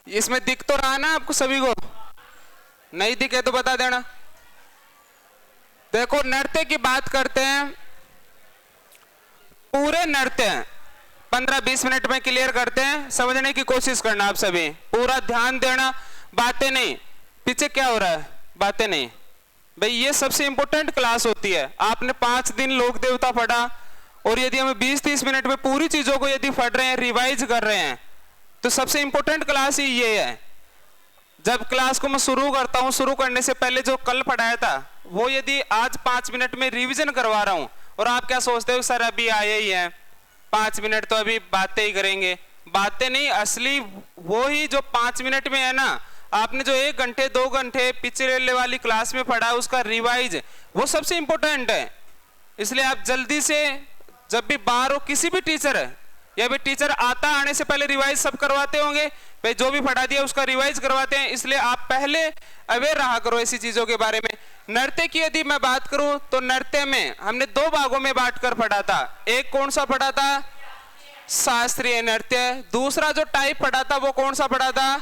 इसमें दिख तो रहा ना आपको सभी को? नहीं दिखे तो बता देना। देखो नृत्य की बात करते हैं, पूरे नृत्य 15-20 मिनट में क्लियर करते हैं, समझने की कोशिश करना आप सभी, पूरा ध्यान देना, बातें नहीं। पीछे क्या हो रहा है? बातें नहीं भाई, ये सबसे इंपॉर्टेंट क्लास होती है। आपने 5 दिन लोक देवता पढ़ा, और यदि हम 20-30 मिनट में पूरी चीजों को यदि पढ़ रहे हैं, रिवाइज कर रहे हैं, तो सबसे इंपॉर्टेंट क्लास ही ये है। जब क्लास को मैं शुरू करता हूं, शुरू करने से पहले जो कल पढ़ाया था वो यदि आज 5 मिनट में रिवीजन करवा रहा हूं, और आप क्या सोचते हो सर अभी आए ही हैं 5 मिनट तो अभी बातें ही करेंगे। बातें नहीं, असली वो ही जो 5 मिनट में है ना, आपने जो 1 घंटे 2 घंटे पिछले वाली क्लास में पढ़ा उसका रिवाइज, वो सबसे इंपॉर्टेंट है। इसलिए आप जल्दी से जब भी बाहर हो, किसी भी टीचर है या भी टीचर आता आने से पहले रिवाइज सब करवाते होंगे भाई, जो भी पढ़ा दिया उसका रिवाइज करवाते हैं, इसलिए आप पहले अवेयर रहा करो ऐसी चीजों के बारे में। नृत्य की यदि मैं बात करूं तो नृत्य में हमने 2 भागों में बांटकर पढ़ा था। एक कौन सा पढ़ा था? शास्त्रीय नृत्य। दूसरा जो टाइप पढ़ा था वो कौन सा पढ़ा था?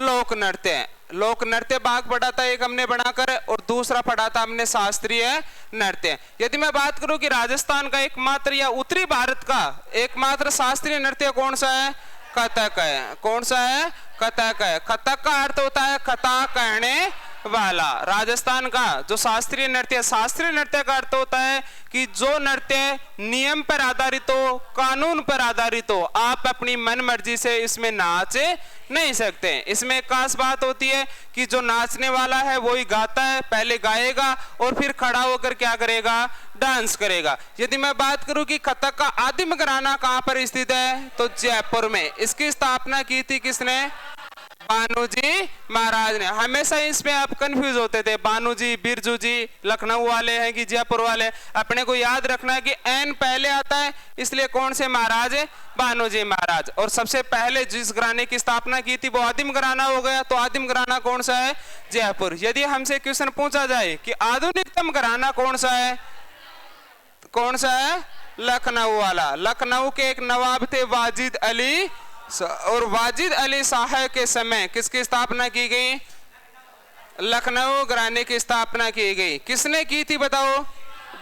लोक नृत्य। लोक नृत्य भाग पढ़ा था एक हमने बनाकर, और दूसरा पढ़ा था हमने शास्त्रीय नृत्य। यदि मैं बात करूं कि राजस्थान का एकमात्र या उत्तरी भारत का एकमात्र शास्त्रीय नृत्य कौन सा है? कथक है। कौन सा है? कथक है। कथक का अर्थ होता है कथा कहने वाला। राजस्थान का जो शास्त्रीय नृत्य, शास्त्रीय नृत्य का अर्थ होता है कि जो नृत्य नियम पर आधारित हो, कानून पर आधारित हो, आप अपनी मन मर्जी से इसमें नाच नहीं सकते। इसमें एक खास बात होती है कि जो नाचने वाला है वो ही गाता है, पहले गाएगा और फिर खड़ा होकर क्या करेगा? डांस करेगा। यदि मैं बात करूं कि कथक का आदिम घराना कहां पर स्थित है, तो जयपुर में। इसकी स्थापना की थी किसने? बानूजी महाराज ने। हमेशा इसमें आप कंफ्यूज होते थे, बानूजी, बिरजू जी लखनऊ वाले हैं कि जयपुर वाले। अपने को याद रखना है कि एन पहले आता है, इसलिए कौन से महाराज है? बानूजी महाराज। और सबसे पहले जिस घराने की स्थापना की थी वो आदिम घराना हो गया, तो आदिम घराना कौन सा है? जयपुर। यदि हमसे क्वेश्चन पूछा जाए कि आधुनिकतम घराना कौन सा है, कौन सा है? लखनऊ वाला। लखनऊ के एक नवाब थे वाजिद अली, और वाजिद अली शाह के समय किसकी स्थापना की गई? लखनऊ घराने की स्थापना की गई। किसने की थी बताओ?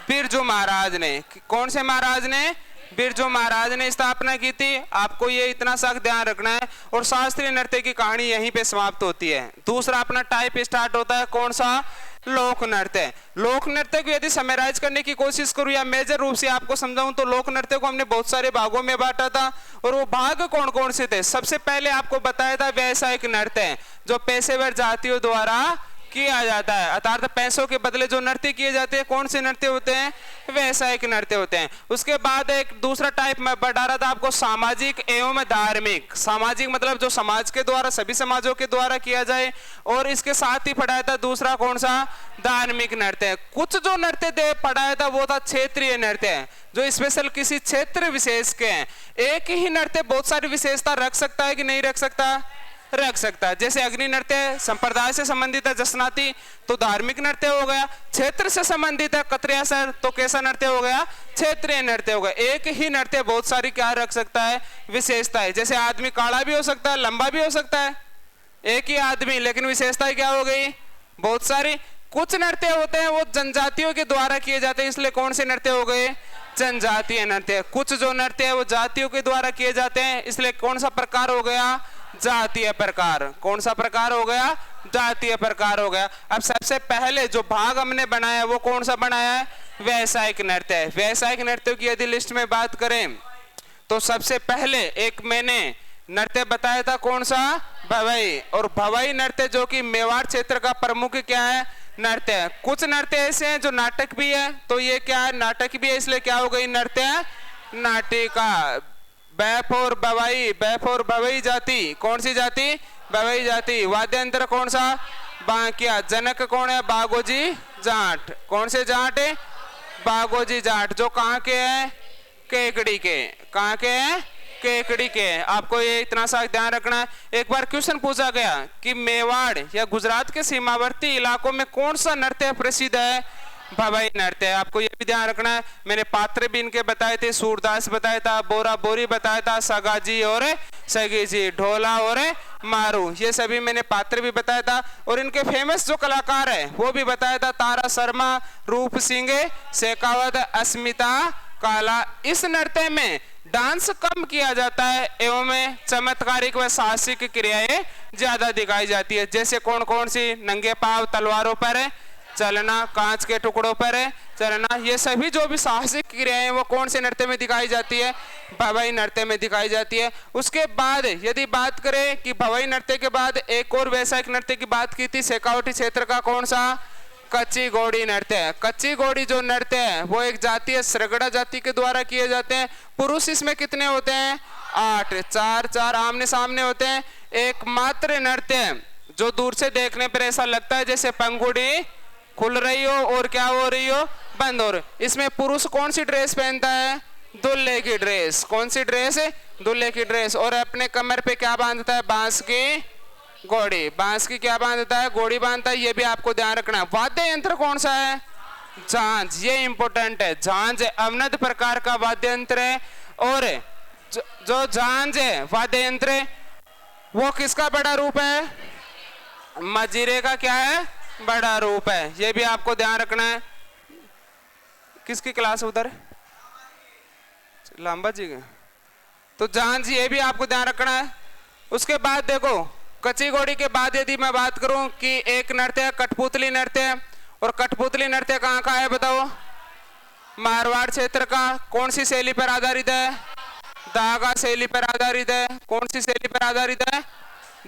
बिरजू महाराज ने। कौन से महाराज ने? बिरजू महाराज ने स्थापना की थी। आपको ये इतना सा ध्यान रखना है। और शास्त्रीय नृत्य की कहानी यहीं पे समाप्त होती है। दूसरा अपना टाइप स्टार्ट होता है कौन सा? लोक नृत्य। लोक नृत्य को यदि समराइज करने की कोशिश करूं या मेजर रूप से आपको समझाऊं, तो लोक नृत्य को हमने बहुत सारे भागों में बांटा था। और वो भाग कौन कौन से थे? सबसे पहले आपको बताया था व्यावसायिक नृत्य, जो पेशेवर जातियों द्वारा किया जाता है, अर्थात पैसों के बदले जो नृत्य किए जाते हैं, कौन से नृत्य होते हैं? व्यावसायिक नृत्य होते हैं। उसके बाद एक दूसरा टाइप मैं बढ़ा रहा था आपको, सामाजिक एवं धार्मिक। सामाजिक मतलब जो समाज के द्वारा, सभी समाजों के द्वारा किया जाए, और इसके साथ ही पढ़ाया था दूसरा कौन सा? धार्मिक नृत्य। कुछ जो नृत्य पढ़ाया था वो था क्षेत्रीय नृत्य, जो स्पेशल किसी क्षेत्र विशेष के हैं। एक ही नृत्य बहुत सारी विशेषता रख सकता है कि नहीं रख सकता? रख सकता है। जैसे अग्नि नृत्य संप्रदाय से संबंधित है, जसनाती, तो धार्मिक नृत्य हो गया। क्षेत्र से संबंधित है, कतरिया सर, तो कैसा नृत्य हो गया? क्षेत्रीय नृत्य हो गया। एक ही नृत्य बहुत सारी क्या रख सकता है? विशेषता है। जैसे आदमी काला भी हो सकता है, लंबा भी हो सकता है, एक ही आदमी, लेकिन विशेषताएं क्या हो गई? बहुत सारी। कुछ नृत्य होते हैं वो जनजातियों के द्वारा किए जाते हैं, इसलिए कौन से नृत्य हो गए? जनजातीय नृत्य। कुछ जो नृत्य है वो जातियों के द्वारा किए जाते हैं, इसलिए कौन सा प्रकार हो गया? जातीय प्रकार। कौन सा प्रकार हो गया? जातीय प्रकार हो गया। अब सबसे पहले जो भाग हमने बनाया वो कौन सा बनाया है? व्यावसायिक नृत्य। व्यावसायिक नृत्यों की यदि लिस्ट में बात करें तो सबसे पहले एक मैंने नृत्य बताया था कौन सा? भवई। और भवई नृत्य जो कि मेवाड़ क्षेत्र का प्रमुख क्या है? नृत्य है। कुछ नृत्य ऐसे हैं जो नाटक भी है, तो ये क्या है? नाटक भी है, इसलिए क्या हो गई? नृत्य नाटिका। बैफ और बवाई, बैफ और बवई जाति। कौन सी जाति? बवई जाति। वाद्यंत्र कौन सा? बांकिया। जनक कौन है? बागोजी जाट। कौन से जाट है? बागोजी जाट। जो कहाँ के हैं? केकड़ी के। कहाँ के हैं? केकड़ी के। आपको ये इतना सा ध्यान रखना है। एक बार क्वेश्चन पूछा गया कि मेवाड़ या गुजरात के सीमावर्ती इलाकों में कौन सा नृत्य प्रसिद्ध है? भवाई नृत्य। आपको ये भी ध्यान रखना है, मैंने पात्र भी इनके बताए थे, सूरदास बताया था, बोरा बोरी बताया था, सगाजी और सगी जी, ढोला और मारू, ये सभी मैंने पात्र भी बताया था। और इनके फेमस जो कलाकार है वो भी बताया था, तारा शर्मा, रूप सिंह, शेखावत, अस्मिता काला। इस नृत्य में डांस कम किया जाता है एवं चमत्कारिक व साहसिक क्रियाएं ज्यादा दिखाई जाती है। जैसे कौन कौन सी? नंगे पांव तलवारों पर चलना, कांच के टुकड़ों पर चलना, ये सभी जो भी साहसिक क्रियाएं वो कौन से नृत्य में दिखाई जाती है? भवाई नृत्य में दिखाई जाती है। उसके बाद यदि बात करें कि भवाई नृत्य के बाद एक और वैसा नृत्य की बात की थी, शेखावटी क्षेत्र का, कौन सा? कच्ची घोड़ी नृत्य है। कच्ची घोड़ी जो नृत्य है वो एक जाति है, सरगड़ा जाति के द्वारा किए जाते हैं। पुरुष इसमें कितने होते हैं? 8, 4 आमने सामने होते हैं। एकमात्र नृत्य जो दूर से देखने पर ऐसा लगता है जैसे पंखुड़ी खुल रही हो और क्या हो रही हो? बंद हो रही। इसमें पुरुष कौन सी ड्रेस पहनता है? दूल्हे की ड्रेस। कौन सी ड्रेस है? दूल्हे की ड्रेस। और अपने कमर पे क्या बांधता है? बांस की घोड़ी। बांस की क्या बांधता है? घोड़ी बांधता है। ये भी आपको ध्यान रखना है। वाद्य यंत्र कौन सा है? झांझ। ये इंपॉर्टेंट है। झांझ अवनद प्रकार का वाद्य यंत्र है। और जो झांझ है वाद्य यंत्र वो किसका बड़ा रूप है? मजीरे का क्या है? बड़ा रूप है। ये भी आपको ध्यान रखना है। किसकी क्लास उधर? लांबा जी का। तो झांझ ये भी आपको ध्यान रखना है। उसके बाद देखो, कच्ची घोड़ी के बाद यदि मैं बात करूं कि एक नृत्य है कठपुतली नृत्य। और कठपुतली नृत्य कहाँ का है बताओ? मारवाड़ क्षेत्र का। कौन सी शैली पर आधारित है? दागा शैली पर आधारित है। कौन सी शैली पर आधारित है?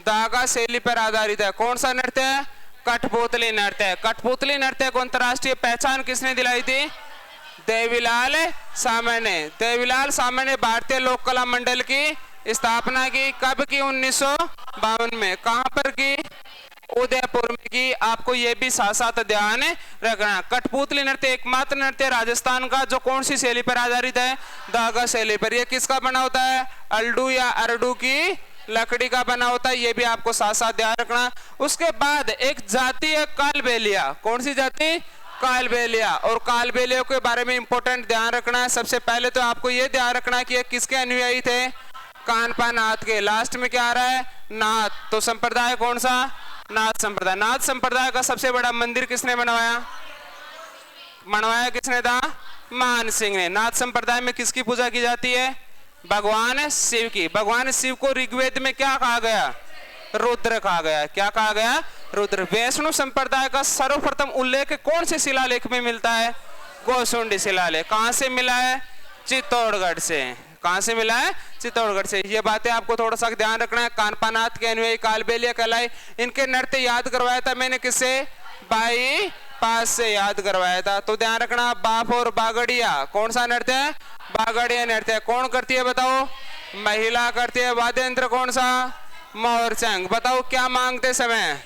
दागा शैली पर आधारित है। कौन सा नृत्य है? कठपुतली नृत्य। कठपुतली नृत्य को अंतर्राष्ट्रीय पहचान किसने दिलाई थी? देवीलाल सामान्य। देवीलाल सामान्य भारतीय लोक कला मंडल की स्थापना की। कब की? 1952 में। कहां पर की? उदयपुर में की। आपको ये भी साथ साथ ध्यान रखना। कठपुतली नृत्य एकमात्र नृत्य राजस्थान का जो कौन सी शैली पर आधारित है? दागा शैली पर। ये किसका बना होता है? अल्डू या अरडू की लकड़ी का बना होता है। ये भी आपको साथ साथ ध्यान रखना। उसके बाद एक जाति है कालबेलिया। कौन सी जाति? कालबेलिया। और कालबेलिया के बारे में इंपॉर्टेंट ध्यान रखना है। सबसे पहले तो आपको ये ध्यान रखना है कि ये किसके अनुयायी थे? कानपा नाथ के। लास्ट में क्या आ रहा है? नाथ। तो संप्रदाय कौन सा? नाथ संप्रदाय। नाथ संप्रदाय का सबसे बड़ा मंदिर किसने बनवाया? बनवाया किसने था? मान सिंह ने। नाथ संप्रदाय में किसकी पूजा की जाती है? भगवान शिव की। भगवान शिव को ऋग्वेद में क्या कहा गया? रुद्र कहा गया। क्या कहा गया? रुद्र। वैष्णव संप्रदाय का सर्वप्रथम उल्लेख कौन से शिलालेख में मिलता है? गोसुंडी शिलालेख। कहां से मिला है? चित्तौड़गढ़ से। कहां से मिला है? चित्तौड़गढ़ से। ये बातें आपको थोड़ा सा ध्यान रखना है। कानपानाथ के अनुयायी कालबेलिया कहलाए। इनके नृत्य याद करवाया था मैंने किससे? बाई पास से याद करवाया था। तो ध्यान रखना। बाप और बागड़िया कौन सा नृत्य है? बागड़िया नृत्य। कौन करती है बताओ? महिला करती है। वाद्य यंत्र कौन सा? मोरचंग। बताओ क्या मांगते समय?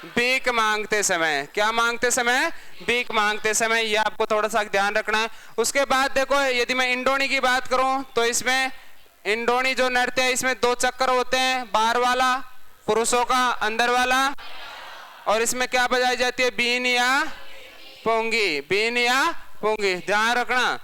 भीख मांगते समय। क्या मांगते समय? भीख मांगते समय। ये आपको थोड़ा सा ध्यान रखना है। उसके बाद देखो, यदि मैं इंडोनी की बात करूं तो इसमें इंडोनी जो नृत्य है इसमें 2 चक्कर होते हैं। बाहर वाला पुरुषों का, अंदर वाला। और इसमें क्या बजाई जाती है? बीन या पोंगी। बीन या पोंगी। ध्यान रखना।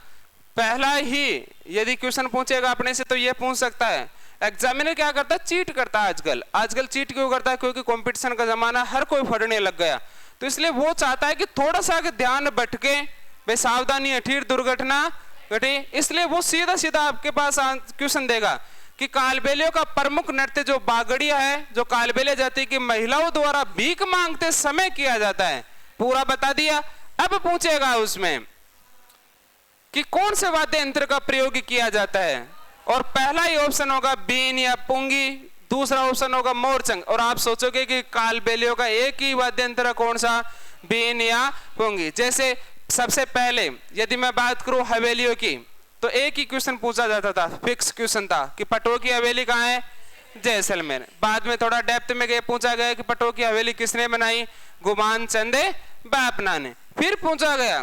पहला ही यदि क्वेश्चन पूछेगा अपने से तो ये पूछ सकता है। एग्जामिनर क्या करता है? चीट करता है। आजकल चीट क्यों करता है? क्योंकि कंपटीशन का जमाना, हर कोई पढ़ने लग गया। तो इसलिए वो चाहता है कि थोड़ा सा ध्यान भटके, भाई सावधानी हठी दुर्घटना घटी। इसलिए वो सीधा सीधा आपके पास क्वेश्चन देगा कि कालबेलिया का प्रमुख नृत्य जो बागड़िया है, जो कालबेलिया जाति की महिलाओं द्वारा भीख मांगते समय किया जाता है, पूरा बता दिया। अब पूछेगा उसमें कि कौन से वाद्य यंत्र का प्रयोग किया जाता है। और पहला ही ऑप्शन होगा बीन या पुंगी, दूसरा ऑप्शन होगा मोरचंग। और आप सोचोगे कि कालबेलिया का एक ही वाद्य यंत्र कौन सा? बीन या पुंगी। जैसे सबसे पहले यदि मैं बात करूं हवेलियों की तो एक ही क्वेश्चन पूछा जाता था, फिक्स क्वेश्चन था कि पटो की हवेली कहाँ है? जैसलमेर। बाद में थोड़ा डेप्थ में गए, पूछा गया कि पटो की हवेली किसने बनाई? गुमान चंद बापना ने। फिर पूछा गया,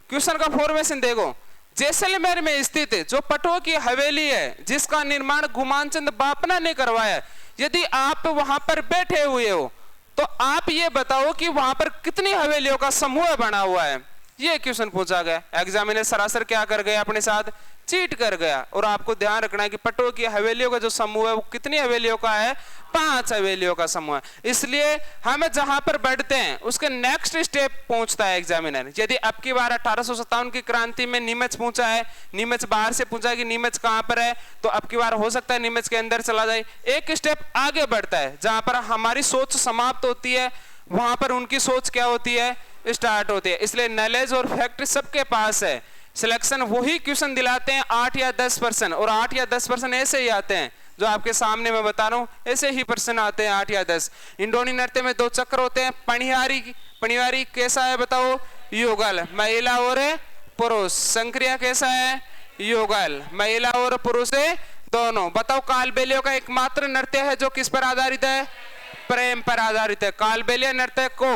क्वेश्चन का फॉर्मेशन देखो, जैसलमेर में स्थित जो पटो की हवेली है जिसका निर्माण गुमान चंद बापना ने करवाया, यदि आप वहां पर बैठे हुए हो तो आप ये बताओ कि वहां पर कितनी हवेलियों का समूह बना हुआ है? ये क्वेश्चन पूछा गया। एग्जामिनर सरासर क्या कर गया, अपने साथ चीट कर गया। और आपको ध्यान रखना है कि पट्टों की हवेलियों का जो समूह है वो कितनी हवेलियों का है, 5 हवेलियों का समूह है। इसलिए हम जहां पर बैठते हैं उसके नेक्स्ट स्टेप पहुंचता है एग्जामिनर। यदि अब की बार 1857 की क्रांति में नीमच पूछा है, नीमच बाहर से पूछा कि नीमच कहां पर है, तो अब की बार हो सकता है नीमच के अंदर चला जाए। एक स्टेप आगे बढ़ता है, जहां पर हमारी सोच समाप्त होती है वहां पर उनकी सोच क्या होती है, स्टार्ट होती है। इसलिए नॉलेज और फैक्ट सबके पास है। सिलेक्शन वही क्वेश्चन दिलाते हैं 8 या 10%, और 8 या 10% ऐसे ही आते हैं जो आपके सामने मैं बता रहा हूं, ऐसे ही प्रश्न आते हैं 8 या 10। इंडोनी नृत्य में 2 चक्र होते हैं। पणिहारी कैसा है बताओ, युगल, महिला और पुरुष। संक्रिया कैसा है, युगल, महिला और पुरुष है दोनों। बताओ कालबेलिया का एकमात्र नृत्य है जो किस पर आधारित है, प्रेम पर आधारित है। कालबेलिया नृत्य को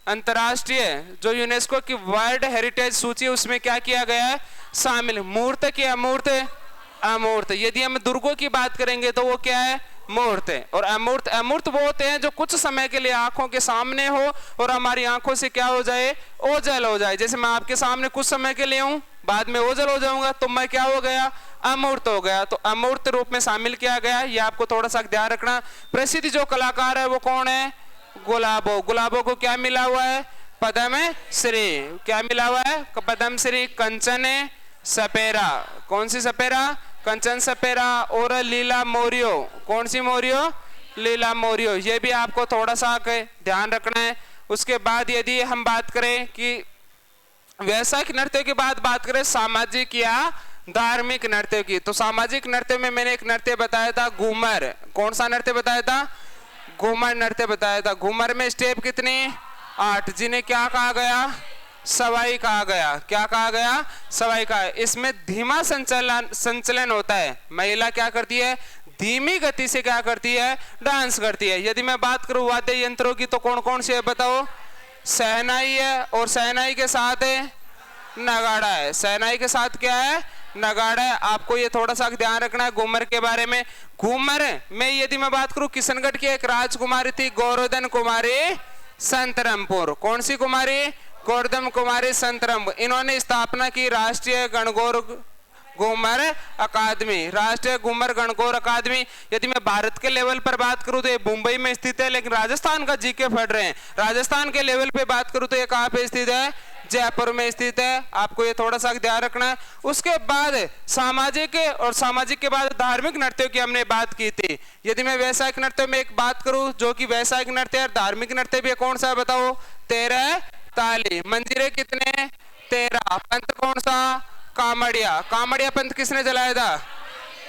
अंतरराष्ट्रीय जो यूनेस्को की वर्ल्ड हेरिटेज सूची उसमें क्या किया गया है, शामिल। मूर्त की अमूर्त, अमूर्त। यदि हम दुर्गों की बात करेंगे तो वो क्या है, मूर्त है। और अमूर्त, अमूर्त वो होते हैं जो कुछ समय के लिए आंखों के सामने हो और हमारी आंखों से क्या हो जाए, ओझल हो जाए। जैसे मैं आपके सामने कुछ समय के लिए हूं, बाद में ओझल हो जाऊंगा तो मैं क्या हो गया, अमूर्त हो गया। तो अमूर्त रूप में शामिल किया गया। ये आपको थोड़ा सा ध्यान रखना। प्रसिद्ध जो कलाकार है वो कौन है, गुलाबो। गुलाबो को क्या मिला हुआ है, पद्म श्री। क्या मिला हुआ है, पद्म श्री। कंचन सपेरा, कौन सी सपेरा, कंचन सपेरा। और लीला मोरियो, कौन सी मोरियो, लीला मोरियो। ये भी आपको थोड़ा सा ध्यान रखना है। उसके बाद यदि हम बात करें कि वैशाख नृत्य की बात करें सामाजिक या धार्मिक नृत्य की, तो सामाजिक नृत्य में मैंने एक नृत्य बताया था घूमर। कौन सा नृत्य बताया था, घूमर नृत्य बताया था। घूमर में स्टेप कितने, 8, जिन्हें क्या कहा गया, सवाई कहा गया। क्या कहा गया, सवाई कहा। इसमें धीमा संचलन होता है। महिला क्या करती है, धीमी गति से क्या करती है, डांस करती है। यदि मैं बात करूं वाद्य यंत्रों की तो कौन कौन से है बताओ, शहनाई है, और शहनाई के साथ है नगाड़ा है। शहनाई के साथ क्या है, नगाड़ा है। आपको ये थोड़ा सा ध्यान रखना है घूमर के बारे में। घूमर में यदि मैं बात करूं, किशनगढ़ की एक राजकुमारी थी गोवर्धन कुमारी संतरामपुर। कौन सी कुमारी, गोवर्धन कुमारी संतरामपुर। इन्होंने स्थापना की राष्ट्रीय गणगौर घूमर अकादमी, राष्ट्रीय घूमर गणगौर अकादमी। यदि मैं भारत के लेवल पर बात करूं तो ये मुंबई में स्थित है, लेकिन राजस्थान का जीके पढ़ रहे हैं, राजस्थान के लेवल पे बात करूं तो ये कहां पे स्थित है, जयपुर में स्थित है। आपको ये थोड़ा सा ध्यान रखना है। उसके बाद सामाजिक, और सामाजिक के बाद धार्मिक नृत्यों की हमने बात की थी। यदि मैं वैशाख नृत्य में एक बात करूं जो कि वैशाख नृत्य और धार्मिक नृत्य भी कौन सा बताओ, 13 ताली। मंजीरे कितने, 13। पंथ कौन सा, कामड़िया। कामड़िया पंथ किसने चलाया था,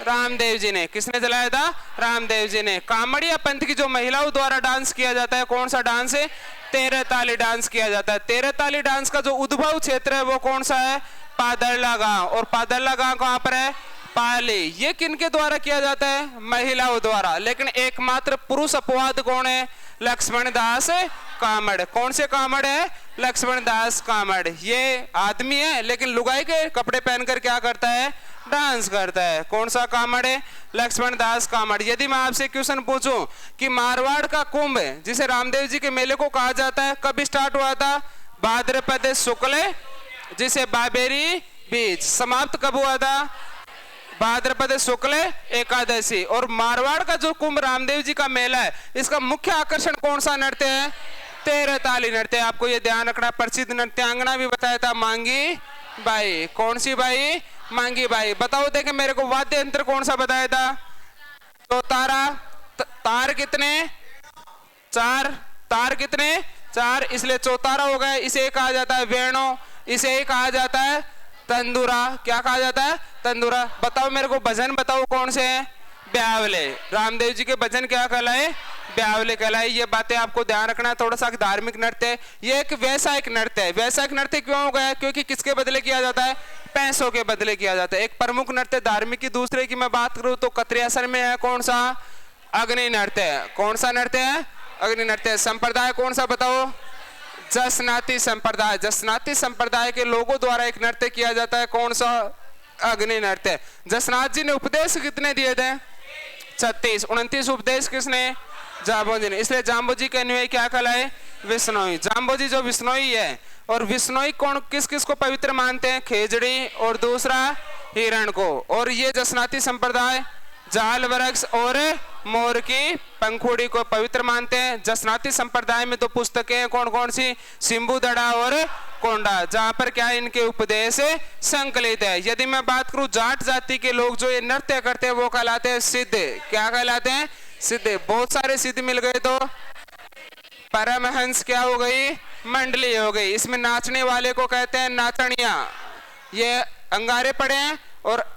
रामदेव जी ने। किसने चलाया था, रामदेव जी ने। कामड़िया पंथ की जो महिलाओं द्वारा डांस किया जाता है, कौन सा डांस है, 13 ताली डांस किया जाता है। 13 ताली डांस का जो उद्भव क्षेत्र है वो कौन सा है, पादरला गांव। और पादरला गांव कहां पर है, पाली। ये किनके द्वारा किया जाता है, महिलाओं द्वारा। लेकिन एकमात्र पुरुष अपवाद कौन है, लक्ष्मण दास कामड़। कौन से कामड़ है, लक्ष्मण दास कामड़। ये आदमी है लेकिन लुगाई के कपड़े पहनकर क्या करता है, डांस करता है। कौन सा कामड़ है, लक्ष्मण दास कामड़। यदि मैं आपसे क्वेश्चन पूछूं कि मारवाड़ का कुंभ जिसे रामदेव जी के मेले को कहा जाता है कब स्टार्ट हुआ था, भाद्रपद शुक्ल जिसे बाबेरी बीज, समाप्त कब हुआ था, भाद्रपद शुक्ल एकादशी। और मारवाड़ का जो कुंभ रामदेव जी का मेला है, इसका मुख्य आकर्षण कौन सा नृत्य है, 13 ताली नृत्य। आपको ये ध्यान रखना। प्रसिद्ध नृत्यांगना भी बताया था मांगी बाई। कौन सी बाई, मांगी बाई। बताओ देखे मेरे को वाद्य यंत्र कौन सा बताया था, तो तारा। तार कितने, 4। तार कितने, 4, इसलिए चौतारा हो गया। इसे कहा जाता है वेणु, इसे कहा जाता है तंदूरा। क्या कहा जाता है, तंदूरा। बताओ मेरे को भजन बताओ कौन से हैं, ब्यावले। रामदेव जी के भजन क्या कहलाए, ब्यावले कहलाए। ये बातें आपको ध्यान रखना है। थोड़ा सा धार्मिक नृत्य, ये एक वैशाख नृत्य है। वैशाख नृत्य क्यों हो गया, क्योंकि किसके बदले किया जाता है, पैसों के बदले किया जाता है। एक प्रमुख नृत्य धार्मिक की। दूसरे की मैं बात करूं तो कत्रियासर में है कौन सा, अग्नि नृत्य है। कौन सा नृत्य है, अग्नि नृत्य। संप्रदाय कौन सा बताओ, जसनाती संप्रदाय। जसनाती संप्रदाय के लोगों द्वारा एक नृत्य किया जाता है, कौन सा, अग्नि नृत्य। जसनाथ जी ने उपदेश कितने दिए थे, 36। 29 उपदेश किसने, जाम्बो जी ने। इसलिए जाम्बो जी के अन्वय क्या कहलाए, विष्णोई। जाम्बो जी जो विष्णोई है और विष्णोई कौन किस किस को पवित्र मानते हैं? खेजड़ी और दूसरा हिरण को। और ये जसनाती संप्रदाय जाल वृक्ष और मोर की पंखुड़ी को पवित्र मानते हैं। जसनाती संप्रदाय में तो पुस्तकें हैं कौन कौन सी? सिंबुदड़ा और कोंडा, जहां पर क्या इनके उपदेश संकलित है। यदि मैं बात करूं जाट जाति के लोग जो ये नृत्य करते हैं वो कहलाते हैं सिद्ध। क्या कहलाते हैं? सिद्ध। बहुत सारे सिद्ध मिल गए तो परमहंस क्या हो गई? मंडली हो गई। इसमें नाचने वाले को कहते हैं नाचनिया। ये अंगारे पड़े हैं और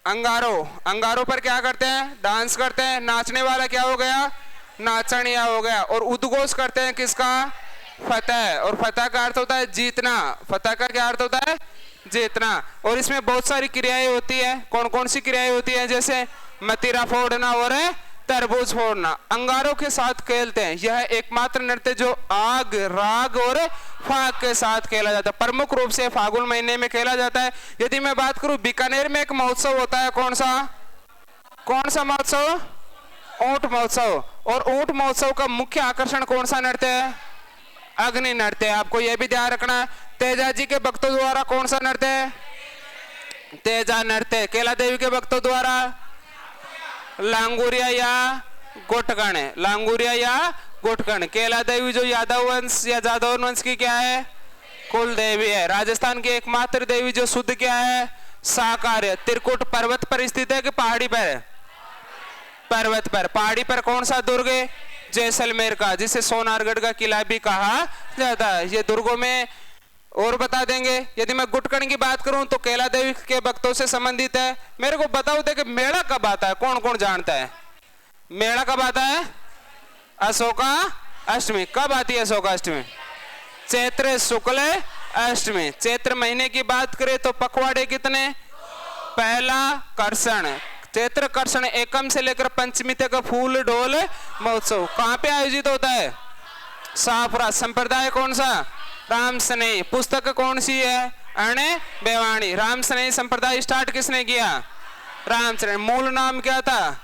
अंगारों पर क्या करते हैं? डांस करते हैं। नाचने वाला क्या हो गया? नाचनिया हो गया। और उद्घोष करते हैं किसका? फतेह। और फतेह का अर्थ होता है जीतना। फतेह का क्या अर्थ होता है? जीतना। और इसमें बहुत सारी क्रियाएं होती है। कौन कौन सी क्रियाएं होती है? जैसे मतीरा फोड़ना और तरबूज फोड़ना। अंगारों के साथ खेलते हैं। यह एकमात्र नृत्य जो आग, राग और फाग के साथ खेला जाता है। प्रमुख रूप से फागुन महीने में खेला जाता है। यदि मैं बात करूं बीकानेर में एक महोत्सव होता है। कौन सा महोत्सव? ऊंट महोत्सव। और ऊंट महोत्सव का मुख्य आकर्षण कौन सा नृत्य है? अग्नि नृत्य। आपको यह भी ध्यान रखना है। तेजा जी के भक्तों द्वारा कौन सा नृत्य है? तेजा नृत्य। केला देवी के भक्तों द्वारा लांगुरिया या गोटकण। लांगुरिया या गोटकण। केला देवी जो यादव वंश या जादव वंश की क्या है? कुल देवी है। राजस्थान की एकमात्र देवी जो शुद्ध क्या है? शाकाहारी। त्रिकुट पर्वत पर स्थित है कि पहाड़ी पर? पर्वत पर। पहाड़ी पर कौन सा दुर्ग? जैसलमेर का, जिसे सोनारगढ़ का किला भी कहा जाता है। ये दुर्गों में और बता देंगे। यदि मैं गुटकण की बात करूं तो केला देवी के भक्तों से संबंधित है। मेरे को बताओ दे कि मेला कब आता है? कौन कौन जानता है? मेला कब आता है? अशोका अष्टमी। कब आती है अशोका अष्टमी? चैत्र शुक्ल अष्टमी। चैत्र महीने की बात करें तो पखवाड़े कितने? पहला कर्षण, चैत्र कर्षण एकम से लेकर पंचमी तक फूल डोल महोत्सव कहां पे आयोजित होता है? साफरा। संप्रदाय कौन सा? राम स्नेही। पुस्तक कौन सी है? अणे बेवाणी। राम स्नेही संप्रदाय स्टार्ट किसने किया? राम स्नेही। मूल नाम क्या था?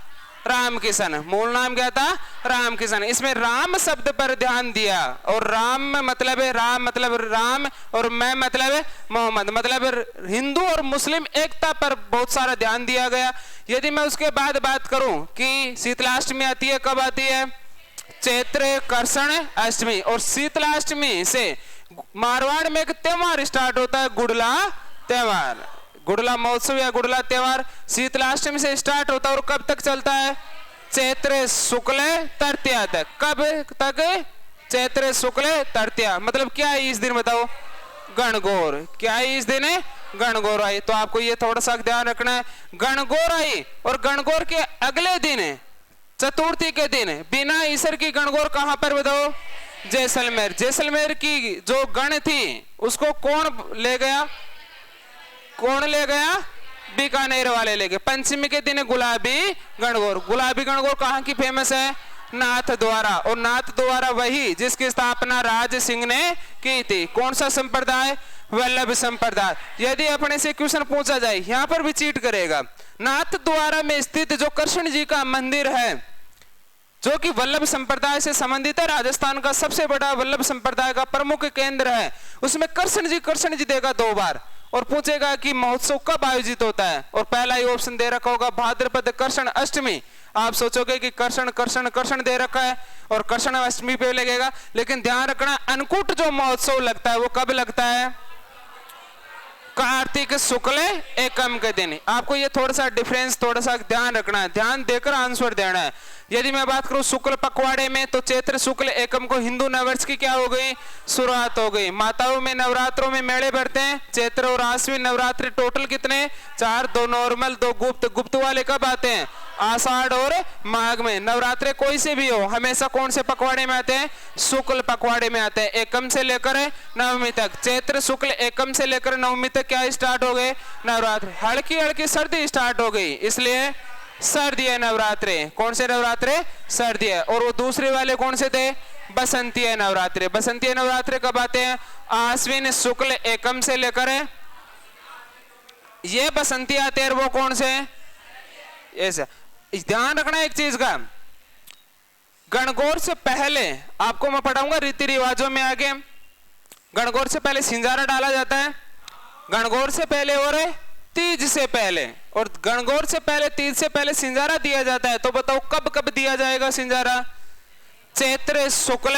राम किशन। मूल नाम क्या था? राम किशन। इसमें राम शब्द पर ध्यान दिया। और राम मतलब है राम मतलब राम और मैं मतलब है मोहम्मद। मतलब हिंदू और मुस्लिम एकता पर बहुत सारा ध्यान दिया गया। यदि मैं उसके बाद बात करूं कि शीतलाष्टमी आती है, कब आती है? चैत्र कर्षण अष्टमी। और शीतलाष्टमी से मारवाड़ में एक त्योहार स्टार्ट होता है, गुड़ला त्योहार। गुड़ला महोत्सव या गुड़ला त्योहार शीतलाष्टमी से स्टार्ट होता है और कब तक चलता है? चैत्र शुक्ल तृतीया तक। कब तक? चैत्र शुक्ल तृतीया। मतलब क्या है इस दिन बताओ? गणगौर। क्या है इस दिन? गणगौर आई। तो आपको ये थोड़ा सा ध्यान रखना है। गणगौर आई और गणगौर के अगले दिन चतुर्थी के दिन बिना ईश्वर की गणगौर कहां पर बताओ? जैसलमेर। जैसलमेर की जो गण थी उसको कौन ले गया? कौन ले गया? बीकानेर वाले ले गए। पंचमी के दिन गुलाबी गणगौर। गुलाबी गणगौर कहाँ की फेमस है? नाथ द्वारा। और नाथ द्वारा वही जिसकी स्थापना राज सिंह ने की थी। कौन सा संप्रदाय? वल्लभ संप्रदाय। यदि अपने से क्वेश्चन पूछा जाए, यहाँ पर भी चीट करेगा। नाथ द्वारा में स्थित जो कृष्ण जी का मंदिर है जो कि वल्लभ संप्रदाय से संबंधित है, राजस्थान का सबसे बड़ा वल्लभ संप्रदाय का प्रमुख केंद्र है, उसमें कृष्ण जी देगा 2 बार। और पूछेगा कि महोत्सव कब आयोजित होता है, और पहला ही ऑप्शन दे रखा होगा भाद्रपद कृष्ण अष्टमी। आप सोचोगे कि कृष्ण दे रखा है और कृष्ण अष्टमी पे लगेगा, लेकिन ध्यान रखना अन्नकूट जो महोत्सव लगता है वो कब लगता है? कार्तिक शुक्ल एकम के दिन। आपको ये थोड़ा सा डिफरेंस थोड़ा सा ध्यान रखना है, ध्यान देकर आंसर देना है। यदि मैं बात करूं शुक्ल पखवाड़े में तो चैत्र शुक्ल एकम को हिंदू नववर्ष की क्या हो गई? शुरुआत हो गई। माताओं में नवरात्रों में मेले भरते हैं। चैत्र और आश्विन नवरात्रि टोटल कितने? 4, 2 नॉर्मल 2 गुप्त। गुप्त वाले कब आते हैं? आषाढ़ और माघ में। नवरात्रे कोई से भी हो हमेशा कौन से पखवाड़े में आते हैं? शुक्ल पखवाड़े में आते हैं, एकम से लेकर नवमी तक। चैत्र शुक्ल एकम से लेकर नवमी तक क्या स्टार्ट हो गए? नवरात्र। हल्की हल्की सर्दी स्टार्ट हो गई, इसलिए सर्दी है नवरात्रे। कौन से नवरात्रे? सर्दी है। और वो दूसरे वाले कौन से थे? बसंती है नवरात्रे। बसंती है नवरात्रे कब आते हैं? आश्विन शुक्ल एकम से लेकर ये बसंती आते हैं। वो कौन से? ऐसा ध्यान रखना एक चीज का, गणगौर से पहले आपको मैं पढ़ाऊंगा रीति रिवाजों में आगे। गणगौर से पहले सिंजारा डाला जाता है, गणगौर से पहले और तीज से पहले, और गणगौर से पहले तीज से पहले सिंजारा दिया जाता है। तो बताओ कब कब दिया जाएगा सिंजारा? चैत्र शुक्ल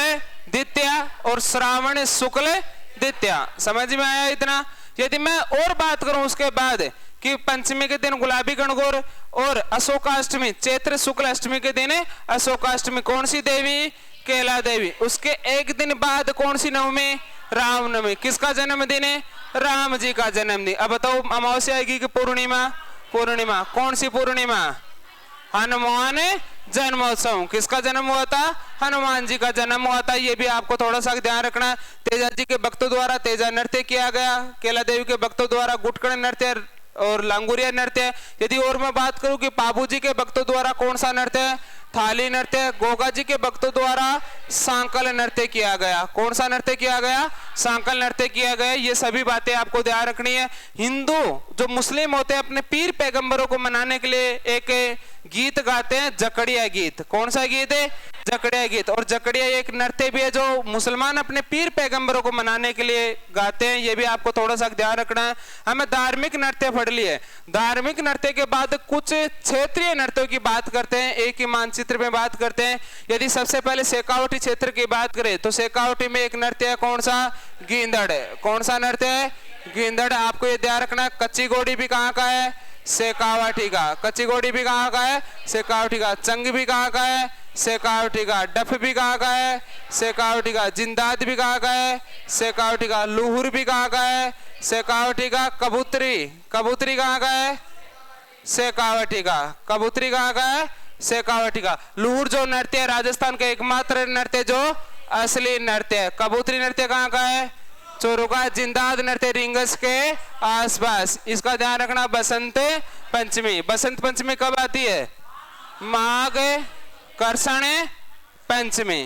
द्वितीया और श्रावण शुक्ल द्वितीया। समझ में आया इतना? यदि मैं और बात करूं उसके बाद कि पंचमी के दिन गुलाबी गणगौर और अशोकाष्टमी, चैत्र शुक्ल अष्टमी के दिन अशोकाष्टमी, कौन सी देवी? केला देवी। उसके एक दिन बाद कौन सी नवमी? रामनवमी। किसका जन्मदिन है? राम जी का जन्मदिन। अब बताओ अमावस्या आएगी कि पूर्णिमा? पूर्णिमा। कौन सी पूर्णिमा? हनुमान जन्मोत्सव। किसका जन्म हुआ था? हनुमान जी का जन्म हुआ था। ये भी आपको थोड़ा सा ध्यान रखना। तेजा जी के भक्तों द्वारा तेजा नृत्य किया गया, केला देवी के भक्तों द्वारा गुटकड़ नृत्य और लांगुरिया नृत्य। यदि और मैं बात करूं कि बाबू जी के भक्तों द्वारा कौन सा नृत्य? थाली नृत्य। गोगा जी के भक्तों द्वारा सांकल नृत्य किया गया। कौन सा नृत्य किया गया? सांकल नृत्य किया गया। ये सभी बातें आपको ध्यान रखनी है। हिंदू जो मुस्लिम होते हैं अपने पीर पैगंबरों को मनाने के लिए एक गीत गाते हैं, जकड़िया गीत। कौन सा गीत है? जकड़िया गीत। और जकड़िया एक नृत्य भी है जो मुसलमान अपने पीर पैगंबरों को मनाने के लिए गाते हैं। ये भी आपको थोड़ा सा ध्यान रखना है। हमें धार्मिक नृत्य पढ़ लिए। धार्मिक नृत्य के बाद कुछ क्षेत्रीय नृत्यों की बात करते हैं, एक ही मानचित्र में बात करते हैं। यदि सबसे पहले शेखावटी क्षेत्र की बात करें तो शेखावटी में एक नृत्य है, कौन सा? गींदड़। कौन सा नृत्य है? गींदड़। आपको ये ध्यान रखना है। कच्ची घोड़ी भी कहाँ का है? शेखावटी का। कच्ची घोड़ी भी कहाँ का है? शेखावटी का। चंग भी कहाँ का है? शेखावटी का। डफ भी कहाँ का है? शेखावटी का। जिंदाद भी कहाँ का है? शेखावटी का। लूहुर भी कहाँ का है? शेखावटी का। कबूतरी, कबूतरी कहाँ का है? शेखावटी का। कबूतरी कहाँ का है? शेखावटी का। लूहुर जो नृत्य है राजस्थान का एकमात्र नृत्य जो असली नृत्य है। कबूतरी नृत्य कहाँ का है? चोरू का। जिंदाद नृत्य रिंगस के आसपास। इसका ध्यान रखना। बसंत पंचमी। बसंत पंचमी कब आती है? माघ कर्षण पंचमी।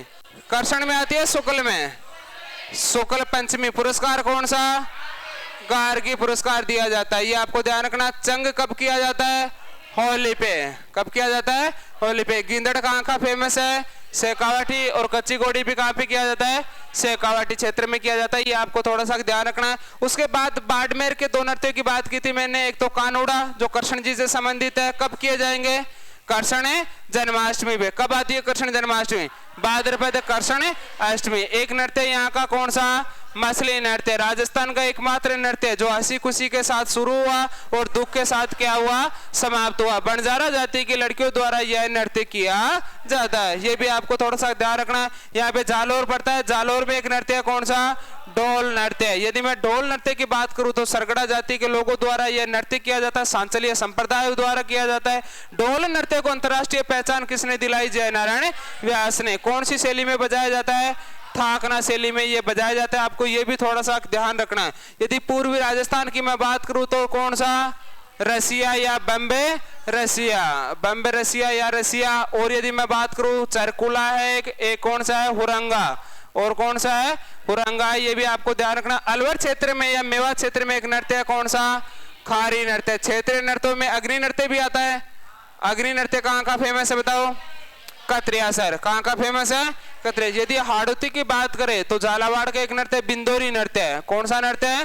कर्षण में आती है, शुक्ल में? शुक्ल पंचमी। पुरस्कार कौन सा? गार्गी पुरस्कार दिया जाता है। ये आपको ध्यान रखना। चंग कब किया जाता है? होली पे। कब किया जाता है? होली पे। गिंदड़ कहाँ का फेमस है? शेखावटी। और कच्ची घोड़ी भी कहाँ पे किया जाता है? शेखावटी क्षेत्र में किया जाता है। ये आपको थोड़ा सा ध्यान रखना है। उसके बाद बाड़मेर के दो नृत्यों की बात की थी मैंने। एक तो कानूड़ा जो कृष्ण जी से संबंधित है, कब किए जाएंगे? कृष्ण जन्माष्टमी पे। कब आती है कृष्ण जन्माष्टमी? भाद्रपद कृष्ण अष्टमी। एक नृत्य यहाँ का कौन सा? मछली नृत्य। राजस्थान का एकमात्र नृत्य जो हंसी खुशी के साथ शुरू हुआ और दुख के साथ क्या हुआ? समाप्त हुआ। बंजारा जाति की लड़कियों द्वारा यह नृत्य किया जाता है। ये भी आपको थोड़ा सा ध्यान रखना है। यहाँ पे जालोर पड़ता है। जालोर में एक नृत्य है, कौन सा? ढोल नृत्य। यदि मैं ढोल नृत्य की बात करूं तो सरगड़ा जाति के लोगों द्वारा यह नृत्य किया जाता है, सांचलीय संप्रदाय द्वारा किया जाता है। ढोल नृत्य को अंतरराष्ट्रीय पहचान किसने दिलाई? जयनारायण व्यास ने। कौन सी शैली में बजाया जाता है? थाकना शैली में ये बजाया जाता है। आपको ये भी थोड़ा सा ध्यान रखना है। यदि पूर्वी राजस्थान की मैं बात करूं तो कौन सा? रसिया या बम्बे रसिया। बम्बे रसिया या रसिया। और यदि मैं बात करूं चरकुला है एक कौन सा है? हुरंगा। और कौन सा है? हुरंगा। ये भी आपको ध्यान रखना। अलवर क्षेत्र में या मेवात क्षेत्र में एक नृत्य है, कौन सा? खारी नृत्य। क्षेत्रीय नृत्यों में अग्नि नृत्य भी आता है। अग्नि नृत्य कहाँ का फेमस है बताओ? कतरिया सर। कहाँ का फेमस है? कतरिया। यदि हाड़ौती की बात करें तो झालावाड़ का एक नृत्य बिंदोरी नृत्य है। कौन सा नृत्य है?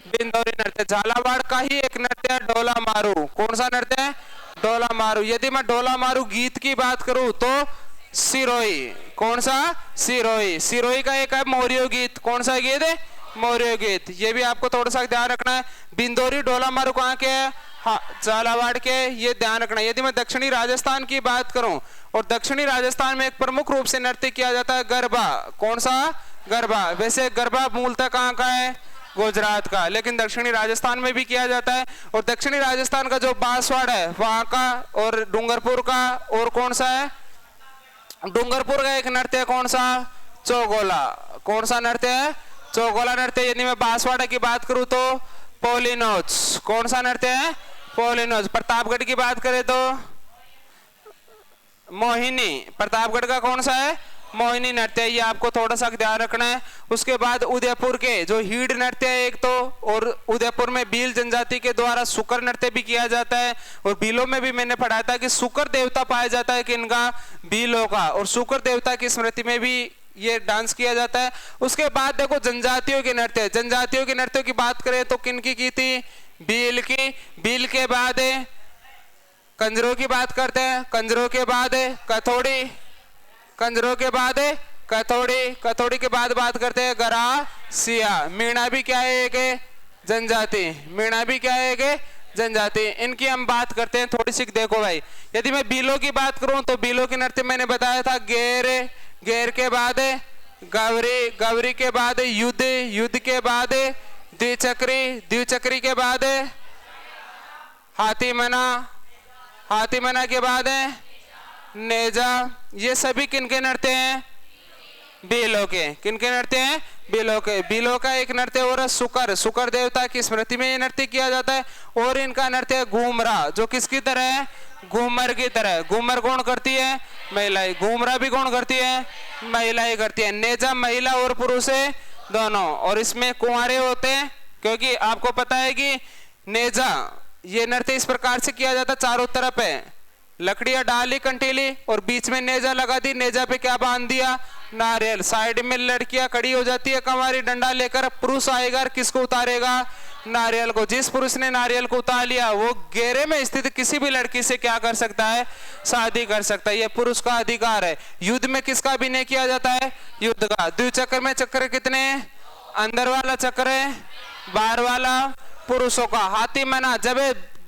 बिंदोरी नृत्य। झालावाड़ का ही एक नृत्य है डोला मारू। कौन सा नृत्य है? डोला मारू। यदि मैं डोला मारू गीत की बात करूं तो सिरोही। कौन सा? सिरोही। सिरोही का एक है मोरियो गीत। कौन सा गीत है? मोरियो गीत। ये भी आपको थोड़ा सा ध्यान रखना है। बिंदोरी डोला मारू कहाँ के है? झालावाड़ के। ये ध्यान रखना। यदि मैं दक्षिणी राजस्थान की बात करूं और दक्षिणी राजस्थान में एक प्रमुख रूप से नृत्य किया जाता है गरबा। कौन सा? गरबा। वैसे गरबा मूलतः कहाँ का है? गुजरात का, लेकिन दक्षिणी राजस्थान में भी किया जाता है। और दक्षिणी राजस्थान का जो बांसवाड़ है वहां का, और डूंगरपुर का, और कौन सा है? डूंगरपुर का एक नृत्य कौन सा? चौगोला। कौन सा नृत्य है? चौगोला नृत्य। यदि मैं बांसवाड़ा की बात करूं तो पोलिनोज। कौन सा नृत्य है? पोलिनोज। प्रतापगढ़ की बात करें तो मोहिनी। प्रतापगढ़ का कौन सा है? मोहिनी नृत्य। ये आपको थोड़ा सा ध्यान रखना है। उसके बाद उदयपुर के जो हीड नृत्य है एक तो, और उदयपुर में भील जनजाति के द्वारा सुकर नृत्य भी किया जाता है। और भीलों में भी मैंने पढ़ा था कि सुकर देवता पाया जाता है कि इनका भीलों का, और सुकर देवता की स्मृति में भी ये डांस किया जाता है। उसके बाद देखो जनजातियों के नृत्य, जनजातियों के नृत्यों की बात करें तो किनकी की थी, भील की। भील के बाद कंजरों की बात करते हैं, कंजरों के बाद कथोड़ी, कंजरों के बाद कथोड़ी, कथोड़ी के बाद बात करते हैं गरासिया। मीणा भी क्या है, एक जनजाति, मीणा भी क्या है, एक जनजाति। इनकी हम बात करते हैं थोड़ी सी। देखो भाई, यदि मैं बीलों की बात करूं तो बीलों के नृत्य मैंने बताया था गेर, गेर के बाद गवरी, गवरी के बाद युद्ध, युद्ध के बाद द्विचक्री, द्विचक्री के बाद हाथी मना, हाथी मना के बाद नेजा। ये सभी किनके नृत्य हैं, बीलों के। किनके नृत्य हैं, बीलों के। बीलों का एक नृत्य और सुकर, सुकर देवता की स्मृति में ये नृत्य किया जाता है। और इनका नृत्य घूमरा, जो किसकी तरह है, घूमर की तरह। घूमर कौन करती है, महिलाएं। घूमरा भी कौन करती है, महिलाएं करती है। नेजा महिला और पुरुष है दोनों, और इसमें कुंवारे होते हैं, क्योंकि आपको पता है कि नेजा ये नृत्य इस प्रकार से किया जाता है, चारों तरफ है लकड़ियां डाली कंटीली और बीच में नेजा लगा दी। नेजा पे क्या बांध दिया, नारियल। साइड में लड़कियां खड़ी हो जाती है कंवारी डंडा लेकर। पुरुष आएगा, किसको उतारेगा, नारियल को। जिस पुरुष ने नारियल को उतार लिया वो घेरे में स्थित किसी भी लड़की से क्या कर सकता है, शादी कर सकता है। ये पुरुष का अधिकार है। युद्ध में किसका अभिनय किया जाता है, युद्ध का। द्विचक्र में चक्र कितने, अंदर वाला चक्र है, बाहर वाला पुरुषों का। हाथी मना, जब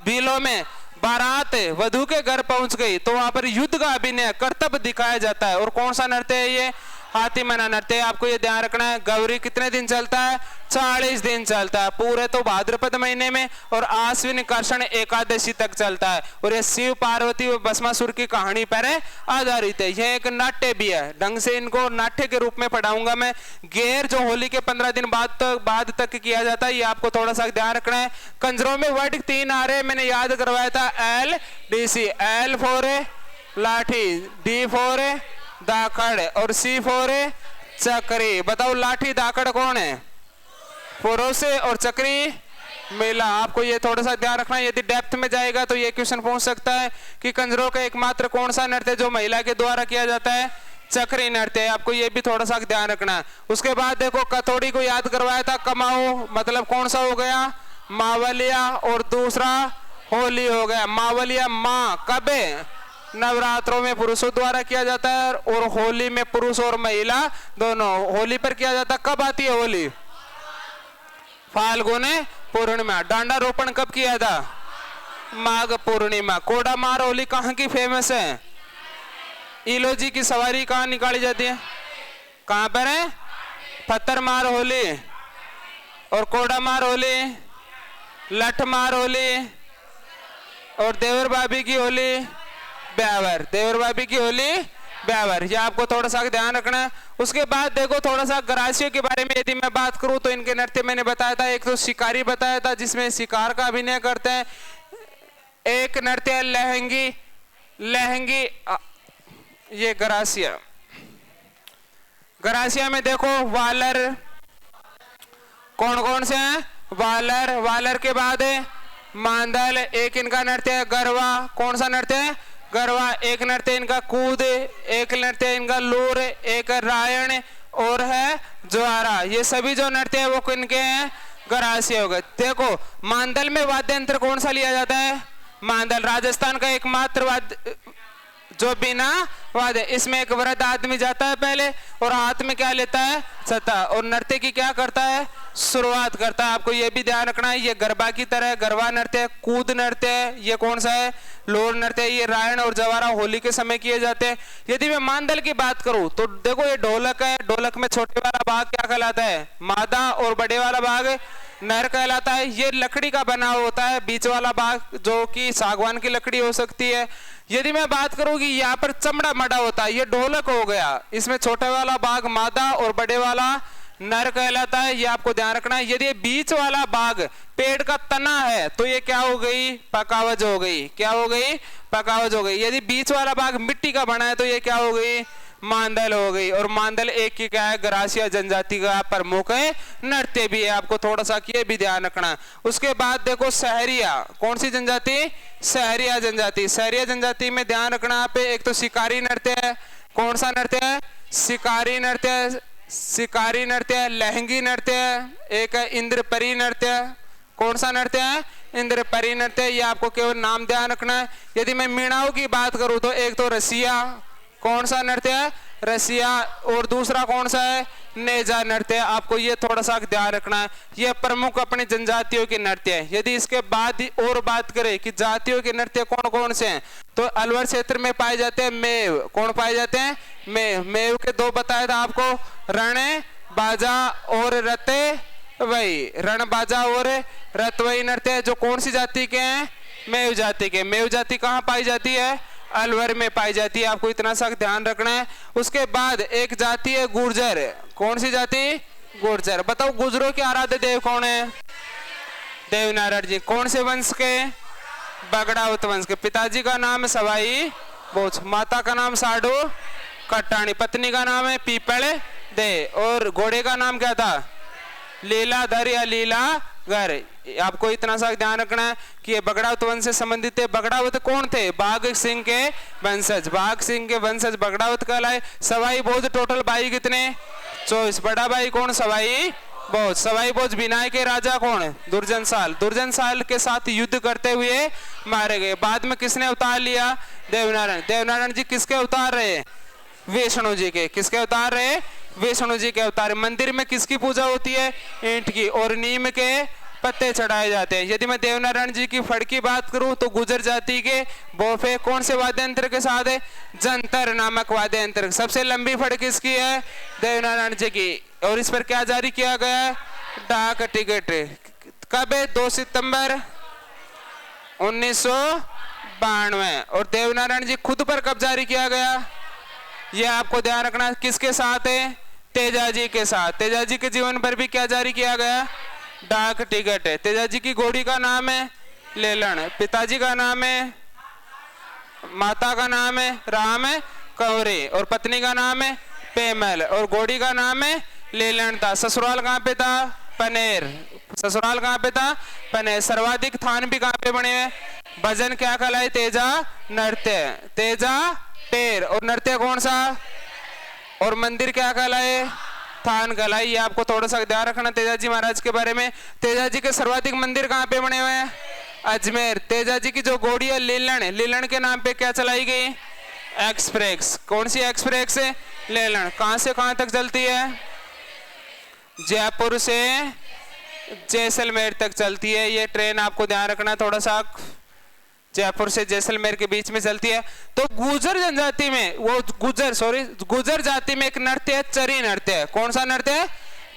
भीलों में बारात वधु के घर पहुंच गई तो वहां पर युद्ध का अभिनय कर्तव्य दिखाया जाता है। और कौन सा नृत्य है ये, हाथी मना नृत्य। आपको ये ध्यान रखना है। गौरी कितने दिन चलता है, 40 दिन चलता है, पूरे तो भाद्रपद महीने में, और आश्विन कर्षण एकादशी तक चलता है। और ये शिव पार्वती और भस्मासुर की कहानी पर आधारित है। यह एक नाट्य भी है, ढंग से इनको नाट्य के रूप में पढ़ाऊंगा मैं। गेर जो होली के 15 दिन बाद तक किया जाता है, ये आपको थोड़ा सा ध्यान रखना है। कंजरों में वर्ड 3 आ रहे, मैंने याद करवाया था। L D C, L for लाठी, डी फॉर दाखड़, और सी फॉर चक्री। बताओ लाठी दाखड़ कौन है, पुरुष, और चक्री महिला। आपको ये थोड़ा सा ध्यान रखना है। यदि डेप्थ में जाएगा तो ये क्वेश्चन पूछ सकता है कि कंजरों का एकमात्र कौन सा नृत्य जो महिला के द्वारा किया जाता है, चक्री नृत्य। आपको ये भी थोड़ा सा ध्यान रखना है। उसके बाद देखो कथोड़ी को याद करवाया था। कमाओ मतलब कौन सा हो गया, मावलिया, और दूसरा होली हो गया। मावलिया माँ कब, नवरात्रों में पुरुषों द्वारा किया जाता है, और होली में पुरुष और महिला दोनों। होली पर किया जाता है, कब आती है होली, फाल्गुन पूर्णिमा। डांडा रोपण कब किया था, माघ पूर्णिमा। कोडा मार होली कहाँ की फेमस है, इलोजी की सवारी कहाँ निकाली जाती है, कहाँ पर है, पत्थर मार होली, और कोडा मार होली, लठ मार होली, और देवर भाभी की होली ब्यावर, देवर भाभी की होली ब्यावर। ये आपको थोड़ा सा ध्यान रखना है। उसके बाद देखो थोड़ा सा गरासियों के बारे में यदि मैं बात करूं तो इनके नृत्य मैंने बताया था। एक तो शिकारी बताया था जिसमें शिकार का अभिनय करते हैं। एक नृत्य लहंगी, लहंगी ये गरासिया। गरासिया में देखो वालर, कौन कौन से हैं, वालर, वालर के बाद मांदल, एक इनका नृत्य है गरबा। कौन सा नृत्य है, गरबा। एक नृत्य इनका कूद, एक नृत्य इनका लूर, एक रायण, और है ज्वारा। ये सभी जो नृत्य है वो किनके हैं, गरासिया हो गए। देखो मांदल में वाद्य यंत्र कौन सा लिया जाता है, मांदल। राजस्थान का एकमात्र वाद्य जो बिना वाद्य, इसमें एक वृद्ध आदमी जाता है पहले और हाथ में क्या लेता है, छता, और नृत्य की क्या करता है, शुरुआत करता है। आपको ये भी ध्यान रखना है। ये गरबा की तरह गरबा नृत्य है, कूद नृत्य है, ये कौन सा है, लोर नृत्य है। ये रायण और जवारा होली के समय किए जाते हैं। यदि मैं मांदल की बात करूं तो देखो ये ढोलक है। ढोलक में छोटे वाला भाग क्या कहलाता है, मादा, और बड़े वाला भाग नर कहलाता है। ये लकड़ी का बना होता है, बीच वाला भाग जो कि सागवान की लकड़ी हो सकती है। यदि मैं बात करूं कि यहाँ पर चमड़ा मड़ा होता है, ये ढोलक हो गया। इसमें छोटे वाला भाग मादा और बड़े वाला नर कहलाता है। ये आपको ध्यान रखना है। यदि बीच वाला भाग पेड़ का तना है तो ये क्या हो गई, पकावज हो गई। क्या हो गई, पकावज हो गई। यदि बीच वाला भाग मिट्टी का बना है तो ये क्या हो गई, मांदल हो गई। और मांदल एक की क्या है, गरासिया जनजाति का प्रमुख है नृत्य भी है। आपको थोड़ा सा ये भी ध्यान रखना। उसके बाद देखो सहरिया, कौन सी जनजाति, सहरिया जनजाति। सहरिया जनजाति में ध्यान रखना आप, एक तो शिकारी नृत्य है। कौन सा नृत्य है, शिकारी नृत्य, शिकारी नृत्य, लहंगी नृत्य, एक है इंद्रपरी नृत्य। कौन सा नृत्य है? इंद्रपरी नृत्य। ये आपको केवल नाम ध्यान रखना है। यदि मैं मीणाओं की बात करूं तो एक तो रसिया, कौन सा नृत्य है? रसिया। और दूसरा कौन सा है? नेजा नृत्य। आपको ये थोड़ा सा ध्यान रखना है। ये प्रमुख अपनी जनजातियों के नृत्य है। यदि इसके बाद और बात करें कि जातियों के नृत्य कौन कौन से हैं, तो अलवर क्षेत्र में पाए जाते हैं मेव। कौन पाए जाते हैं? मेव। मेव के दो बताया था आपको, रण बाजा और रते वही। रण बाजा और रतवई नृत्य जो कौन सी जाति के हैं? मेव जाति के। मेव जाति कहाँ पाई जाती है? अलवर में पाई जाती है। आपको इतना सा ध्यान रखना है। उसके बाद एक जाति है गुर्जर। कौन सी जाति? गुर्जर। बताओ गुर्जरों के आराध्य देव कौन है? देवनारायण जी। कौन से वंश के? बगड़ावत वंश के। पिताजी का नाम है सवाई बोझ, माता का नाम साडू कट्टाणी, पत्नी का नाम है पीपल दे, और घोड़े का नाम क्या था? लीलाधर या लीलागर। आपको इतना सा ध्यान रखना है कि ये बगड़ावत वंश से संबंधित है। बगड़ावत कौन थे? बाघ सिंह के वंशज। बाघ सिंह के वंशज बगड़ावत कहलाए। सवाई बोझ टोटल भाई कितने? 24। बड़ा भाई कौन? सवाई बोझ। सवाई बोझ बिनाय के राजा कौन? दुर्जन साल। दुर्जन साल के साथ युद्ध करते हुए मारे गए। बाद में किसने अवतार लिया? देवनारायण। देवनारायण जी किसके अवतार रहे? विष्णु जी के। किसके अवतार रहे? विष्णु जी के अवतार। मंदिर में किसकी पूजा होती है? ईंट की, और नीम के पत्ते चढ़ाए जाते हैं। यदि मैं देवनारायण जी की फड़ की बात करूं तो गुजर जाति के बोफे कौन से वाद्य यंत्र के साथ है? जंतर नामक वाद्य यंत्र। सबसे लंबी फड़ किसकी है? देवनारायण जी की। और इस पर क्या जारी किया गया है? डाक टिकट। कब है? 2 सितंबर 1992। और देवनारायण जी खुद पर कब जारी किया गया? ये आपको ध्यान रखना। किसके साथ है? तेजाजी के साथ। तेजाजी के जीवन पर भी क्या जारी किया गया? डाक टिकट है। तेजाजी की घोड़ी का नाम है लेलन। पिताजी का नाम है, माता का नाम है राम कौरे, और पत्नी का नाम है पेमल, और घोड़ी का नाम है लेलन था। ससुराल कहाँ पे था? पनेर। ससुराल कहाँ पे था? पनेर। सर्वाधिक थान भी कहाँ पे बने हुए? भजन क्या कहलाए? तेजा नृत्य। तेजा टेर। और नृत्य कौन सा? और मंदिर क्या कहलाए? थान कहलाए। ये आपको थोड़ा सा ध्यान रखना तेजाजी महाराज के बारे में। तेजाजी के सर्वाधिक मंदिर कहाँ पे बने हुए हैं? अजमेर। तेजाजी की जो घोड़ी है लीलन, लीलन के नाम पे क्या चलाई गई? एक्सप्रेस। कौन सी एक्सप्रेस है? लीलन। कहां से कहां तक चलती है? जयपुर से जैसलमेर तक चलती है। ये ट्रेन आपको ध्यान रखना थोड़ा सा, जयपुर से जैसलमेर के बीच में चलती है। तो गुर्जर जनजाति में, वो गुर्जर जाति में एक नृत्य है चरी नृत्य। कौन सा नृत्य है?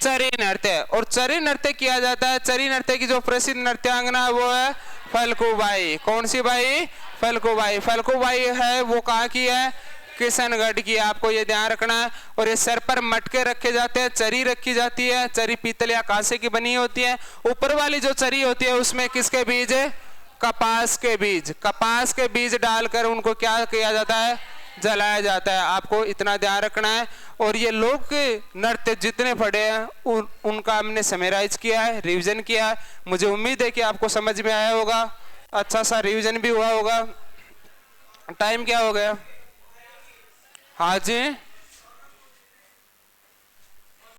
चरी नृत्य। और चरी नृत्य किया जाता है। चरी नृत्य की जो प्रसिद्ध नृत्यांगना वो है फलकूबाई। कौन सी बाई? फलकूबाई। फलकूबाई है वो कहाँ की है? किशनगढ़ की। आपको ये ध्यान रखना है। और ये सर पर मटके रखे जाते हैं, चरी रखी जाती है। चरी पीतल या कांसे की बनी होती है। ऊपर वाली जो चरी होती है उसमें किसके बीज है? कपास के बीज। कपास के बीज डालकर उनको क्या किया जाता है? जलाया जाता है। आपको इतना ध्यान रखना है। और ये लोक नृत्य जितने पढ़े हैं उनका हमने समराइज किया है, रिवीजन किया है। मुझे उम्मीद है कि आपको समझ में आया होगा, अच्छा सा रिवीजन भी हुआ होगा। टाइम क्या हो गया? हाँ जी।